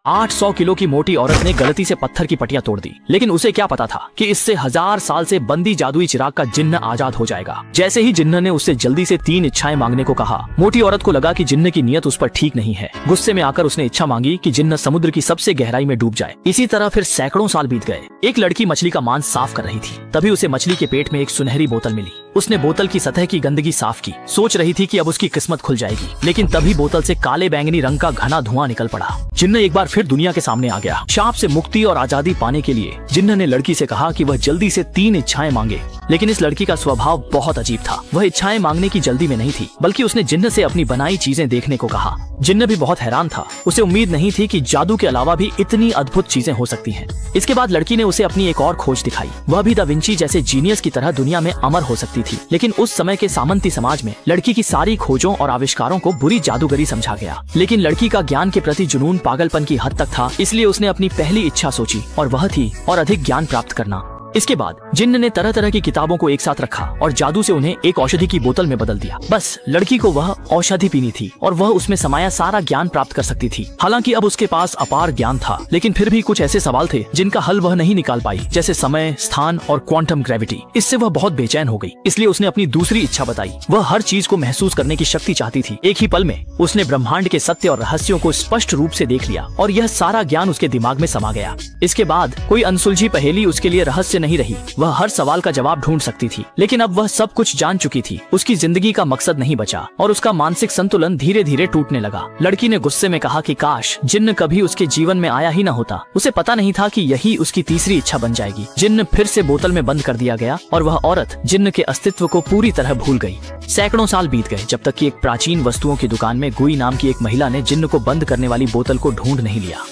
800 kilo की मोटी औरत ने गलती से पत्थर की पटिया तोड़ दी, लेकिन उसे क्या पता था कि इससे 1000 साल से बंदी जादुई चिराग का जिन्न आजाद हो जाएगा। जैसे ही जिन्न ने उससे जल्दी से 3 इच्छाएं मांगने को कहा, मोटी औरत को लगा कि जिन्न की नीयत उस पर ठीक नहीं है। गुस्से में आकर उसने इच्छा मांगी कि जिन्न समुद्र की सबसे गहराई में डूब जाए। इसी तरह फिर सैकड़ों साल बीत गए। एक लड़की मछली का मांस साफ कर रही थी, तभी उसे मछली के पेट में एक सुनहरी बोतल मिली। उसने बोतल की सतह की गंदगी साफ की, सोच रही थी कि अब उसकी किस्मत खुल जाएगी, लेकिन तभी बोतल से काले बैंगनी रंग का घना धुआं निकल पड़ा। जिन्न एक बार फिर दुनिया के सामने आ गया। शाप से मुक्ति और आजादी पाने के लिए जिन्न ने लड़की से कहा कि वह जल्दी से 3 इच्छाएं मांगे, लेकिन इस लड़की का स्वभाव बहुत अजीब था। वह इच्छाएं मांगने की जल्दी में नहीं थी, बल्कि उसने जिन्न से अपनी बनाई चीजें देखने को कहा। जिन्न भी बहुत हैरान था, उसे उम्मीद नहीं थी कि जादू के अलावा भी इतनी अद्भुत चीजें हो सकती हैं। इसके बाद लड़की ने उसे अपनी एक और खोज दिखाई। वह भी दा विंची जैसे जीनियस की तरह दुनिया में अमर हो सकती थी, लेकिन उस समय के सामंती समाज में लड़की की सारी खोजों और आविष्कारों को बुरी जादूगरी समझा गया। लेकिन लड़की का ज्ञान के प्रति जुनून पागलपन की हद तक था, इसलिए उसने अपनी पहली इच्छा सोची और वह थी और अधिक ज्ञान प्राप्त करना। इसके बाद जिन्न ने तरह तरह की किताबों को एक साथ रखा और जादू से उन्हें एक औषधि की बोतल में बदल दिया। बस लड़की को वह औषधि पीनी थी और वह उसमें समाया सारा ज्ञान प्राप्त कर सकती थी। हालांकि अब उसके पास अपार ज्ञान था, लेकिन फिर भी कुछ ऐसे सवाल थे जिनका हल वह नहीं निकाल पाई, जैसे समय, स्थान और क्वांटम ग्रेविटी। इससे वह बहुत बेचैन हो गई, इसलिए उसने अपनी दूसरी इच्छा बताई। वह हर चीज को महसूस करने की शक्ति चाहती थी। एक ही पल में उसने ब्रह्मांड के सत्य और रहस्यों को स्पष्ट रूप से देख लिया और यह सारा ज्ञान उसके दिमाग में समा गया। इसके बाद कोई अनसुलझी पहेली उसके लिए रहस्य नहीं रही। वह हर सवाल का जवाब ढूंढ सकती थी, लेकिन अब वह सब कुछ जान चुकी थी। उसकी जिंदगी का मकसद नहीं बचा और उसका मानसिक संतुलन धीरे धीरे टूटने लगा। लड़की ने गुस्से में कहा कि काश जिन्न कभी उसके जीवन में आया ही न होता। उसे पता नहीं था कि यही उसकी तीसरी इच्छा बन जाएगी। जिन्न फिर से बोतल में बंद कर दिया गया और वह औरत जिन्न के अस्तित्व को पूरी तरह भूल गई। सैकड़ों साल बीत गए, जब तक कि एक प्राचीन वस्तुओं की दुकान में गुई नाम की एक महिला ने जिन्न को बंद करने वाली बोतल को ढूंढ नहीं लिया।